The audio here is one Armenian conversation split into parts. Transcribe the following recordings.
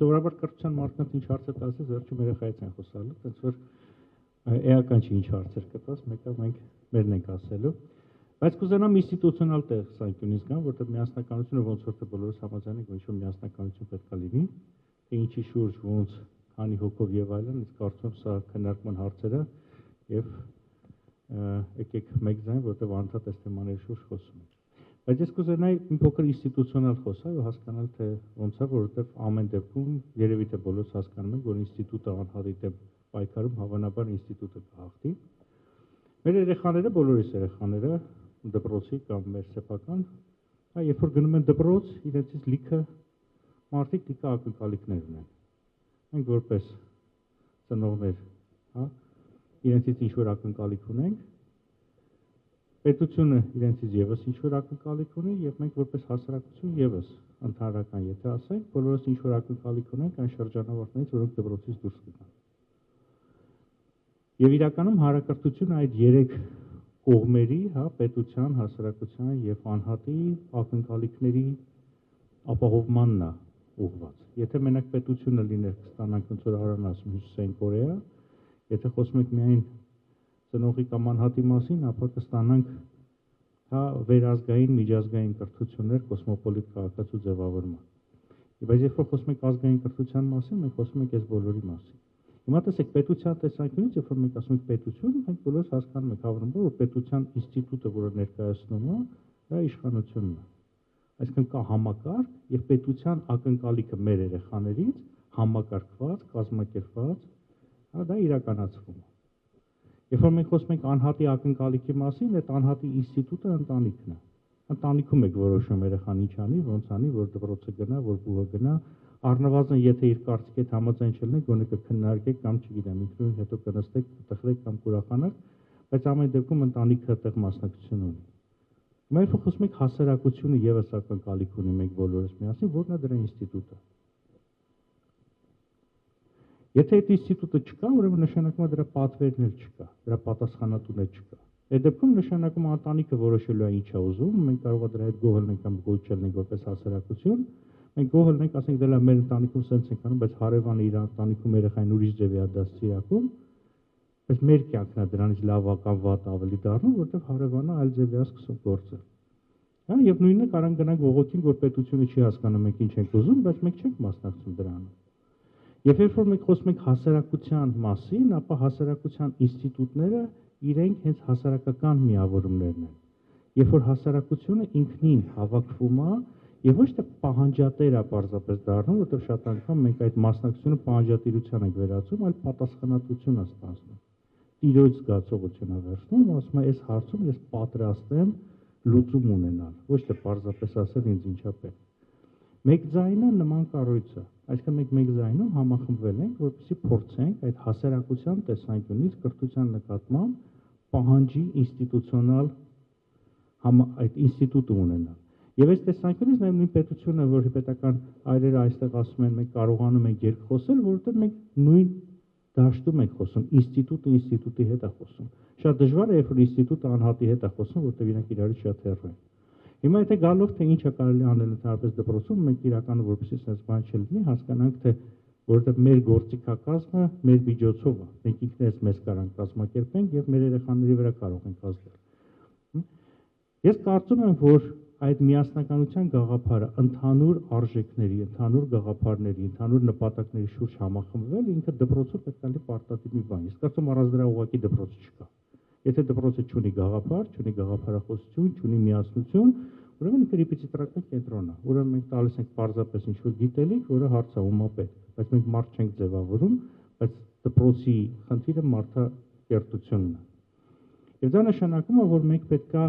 Սովորաբար կրթության մարդկանց ինչ հարց է տալիս, վերջում երեխայից են խոսալու, տենց որ էական չի ինչ հարցեր կտաս, մեկը մենք մերն ենք ասելու։ Բայց կուզենամ ինստիտուցիոնալ տեսանկյունից գամ, որտեղ միասնականությունը ոնց որ թե բոլորս համաձայն ենք, որ ինչ-որ միասնականություն պետք է լինի, թե ինչի շուրջ, ոնց, քանի հոգով եւ այլն, իսկ կարծում եմ սա քննարկման հարցերը եւ եկեք մեկ ձայն, որտեղ անդադ այս թեմաների շուրջ խոսում ենք։ Բայց ես կուզենայի մի փոքր ինստիտուցիոնալ խոսալ ու հասկանալ թե ոնց է, որովհետեւ ամեն դեպքում երևի թե բոլորս հասկանում ենք, որ ինստիտուտը անհատի դեմ պայքարում հավանաբար ինստիտուտը կհաղթի։ Մեր երեխաները, բոլորիս երեխաները, դպրոցի կամ մեր սեփական, երբ որ գնում են դպրոց, իրենցից լիքը մարդիկ լիքը ակնկալիքներ ունեն։ Մենք որպես ծնողներ, իրենցից ինչ-որ ակնկալիք ունենք, պետությունը իրենցից եւս ինչ-որ ակնկալիք ունի եւ մենք որպես հասարակություն եւս ընդհանրական եթե ասենք, բոլորս ինչ-որ ակնկալիք ունենք այն շրջանավարտներից, որոնք դպրոցից դուրս կգան։ Եվ իրականում հանրակրթությունը այդ երեք կողմերի, պետության, հասարակության եւ անհատի ակնկալիքների ապահովմանն է ուղղված։ Եթե մենակ պետությունը լիներ, կստանանք ոնց որ Արան ասում, Հյուսիսային Կորեա, եթե խոսում ենք միայն ծնողի կամ անհատի մասին, ապա կստանանք վերազգային, միջազգային կրթություններ, կոսմոպոլիտ քաղաքացու ձևավորման։ Բայց երբ որ խոսում ենք ազգային կրթության մասին, մենք խոսում ենք այս բոլորի մասին։ Հիմա տեսեք, պետության տեսանկյունից, երբ որ մենք ասում ենք պետություն, մենք բոլորս հասկանում ենք հավանաբար, որ պետության ինստիտուտը, որը ներկայացնում է, դա իշխանությունն է։ Այսինքն կա համակարգ եւ պետության ակնկալիքը մեր երեխաներից համակարգված, կազմակերպված, դա իրականացվում է։ Երբ որ մենք խոսում ենք անհատի ակնկալիքի մասին, այդ անհատի ինստիտուտը ընտանիքն է։ Ընտանիքում եք որոշում երեխան ինչ անի, ոնց անի, որ դպրոցը գնա, որ բուհը գնա, առնվազն եթե իր կարծիքի հետ համաձայն չլինեք, գոնե կքննարկեք կամ չգիտեմ, ինքնուրույն հետո կնստեք, կտխրեք կամ կուրախանաք, բայց ամեն դեպքում ընտանիքը այդտեղ մասնակցություն ունի։ Հիմա երբ խոսում ենք հասարակությունը եւս ակնկալիք ունի մենք բոլորս միասին, որն է դրա ինստիտուտը։ Եթե այդ ինստիտուտը չկա, ուրեմն նշանակում է դրա պատվերն էլ չկա, դրա պատասխանատուն էլ չկա։ Այդ դեպքում նշանակում է ընտանիքը որոշելու է ինչ է ուզում, մենք կարող է դրա հետ գոհ լինենք կամ գոհ չլինենք որպես հասարակություն, մենք գոհ լինենք, ասենք դե լավ մեր ընտանիքում սենց ենք անում, բայց հարևանը իր ընտանիքում երեխային ուրիշ ձև է դաստիարակում, բայց մեր կյանքն է դրանից լավ կամ վատ ավելի դառնում, որտեղ հարևանը այլ ձև է սկսում գործել։ Եվ նույնը կարող գնանք ողոքին, որ պետությունը չի հասկանում մենք ինչ ենք ուզում, բայց մենք չենք մասնակցում դրան։ Եվ երբ որ մենք խոսում ենք հասարակության մասին, ապա հասարակության ինստիտուտները իրենք հենց հասարակական միավորումներն են։ Երբ որ հասարակությունը ինքնին հավաքվում է եւ ոչ թե պահանջատեր է պարզապես դառնում, որտեղ շատ անգամ մենք այդ մասնակցությունը պահանջատիրության ենք վերածում, այլ պատասխանատվություն է ստանձնում։ Տիրոջ զգացողություն է վերցնում, ասում է, այս հարցում ես պատրաստ եմ լուծում ունենալ, ոչ թե պարզապես ասել ինձ ինչա պետք։ Մեկ ձայնը նման կառույց է, այսինքն մենք մեկ ձայնում համախմբվել ենք, որպեսզի փորձենք այդ հասարակության տեսանկյունից կրթության նկատմամբ պահանջի ինստիտուցիոնալ այդ ինստիտուտը ունենալ։ Եվ այս տեսանկյունից նաև նույն պետությունը, որ պետական այրերը այստեղ ասում են, մենք կարողանում ենք երկխոսել, որովհետև մենք նույն դաշտում ենք խոսում, ինստիտուտը ինստիտուտի հետ է խոսում։ Շատ դժվար է, երբ որ ինստիտուտը անհատի հետ է խոսում, որովհետև իրենք իրարից շատ հեռու են։ Հիմա եթե գալով թե ինչ է կարելի անել ընդհանրապես դպրոցում, մենք իրականում որպեսզի sense բան չլինի, հասկանանք թե որովհետև մեր գործիքակազմը մեր միջոցով է, մենք ինքներս մեզ կարանք կազմակերպենք եւ մեր երեխաների վրա կարող ենք ազդել։ Ես կարծում եմ, որ այդ միասնականության գաղափարը ընդհանուր արժեքների, ընդհանուր գաղափարների, ընդհանուր նպատակների շուրջ համախմբվել, ինքը դպրոցով պետք է լինի պարտադիր մի բան։ Ես կարծում եմ առանց դրա ուղղակի դպրոց չկա։ Եթե դպրոցը չունի գաղափար, չունի գաղափարախոսություն, չունի միասնություն, ուրեմն ինքը ռեպետիտորական կենտրոն է, ուրեմն մենք տալիս ենք պարզապես ինչ-որ գիտելիք, որը հարց է ումա պետք, բայց մենք մարդ չենք ձևավորում, բայց դպրոցի խնդիրը մարդակերտությունն է։ Եվ դա նշանակում է, որ մենք պետքա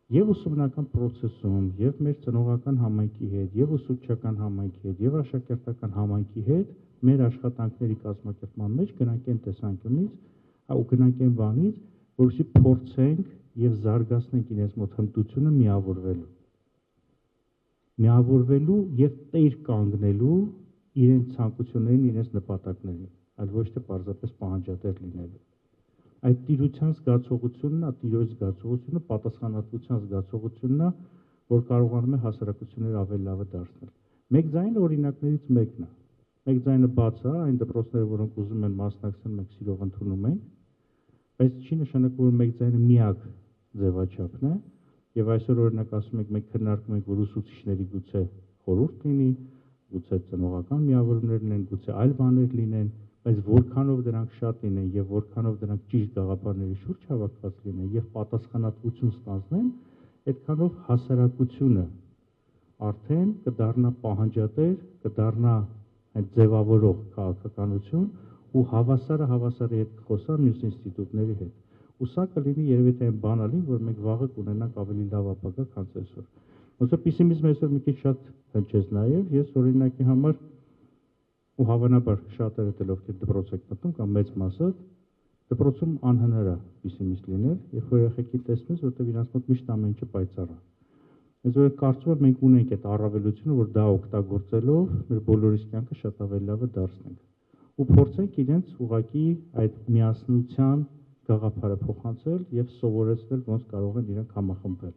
եւ ուսումնական process-ում, եւ մեր ծնողական համայնքի հետ, եւ ուսուցչական համայնքի հետ, եւ աշակերտական համայնքի հետ մեր աշխատանքների կազմակերպման մեջ գնանք այն տեսանկյունից, ու գնանք այն բանից, որովհետեւ փորձենք եւ զարգացնենք իրենց մոտ հմտությունը միավորվելու եւ տեր կանգնելու իրենց ցանկություններին, իրենց նպատակներին, այլ ոչ թե պարզապես պահանջատեր լինելու։ Այդ տիրության զգացողությունն է, տիրոջ զգացողությունը, պատասխանատվության զգացողությունն է, որ կարողանում է հասարակությունները ավելի լավը դարձնել։ Մեկ ձայնը օրինակներից մեկն է։ մեկ ձայնը բաց է, այն դպրոցները, որոնք ուզում են մասնակցել, մենք սիրով ընդունում ենք, բայց չի նշանակում, որ մեկ ձայնը միակ ձևաչափն է, եւ այսօր օրինակ ասում ենք, մենք քննարկում ենք, որ ուսուցիչների գուցե խորհուրդ լինի, գուցե ծնողական միավորներ լինեն, գուցե այլ բաներ լինեն, բայց որքանով դրանք շատ լինեն եւ որքանով դրանք ճիշտ գաղափարների շուրջ հավաքված լինեն եւ պատասխանատվություն ստանձնեն, այդքանով հասարակությունը արդեն կդառնա պահանջատեր, կդառնա այդ ձևավորող քաղաքականություն ու հավասարը հետ կխոսա մյուս ինստիտուտների հետ։ Ու սա կլինի երևի թե այն բանալին, որ մենք վաղը կունենանք ավելի լավ ապագա, քան այսօր։ Ոնց պեսիմիզմը այսօր մի քիչ շատ հնչեց նաև, ես օրինակի համար ու հավանաբար շատերը դեռ ովքեր դպրոց եք մտնում կամ մեծ մասը դպրոցում անհնար է պեսիմիստ լինել, երբ որ երեխեքին տեսնում ես, որտեղ իրանց մոտ միշտ ամեն ինչը պայծառ է։ Ես որ կարծում եմ մենք ունենք այդ առավելությունը, որ դա օգտագործելով մեր բոլորիս կյանքը շատ ավելի լավը դարձնենք ու փորձենք իրենց ուղղակի այդ միասնության գաղափարը փոխանցել եւ սովորեցնել ոնց կարող են իրենք համախմբվել։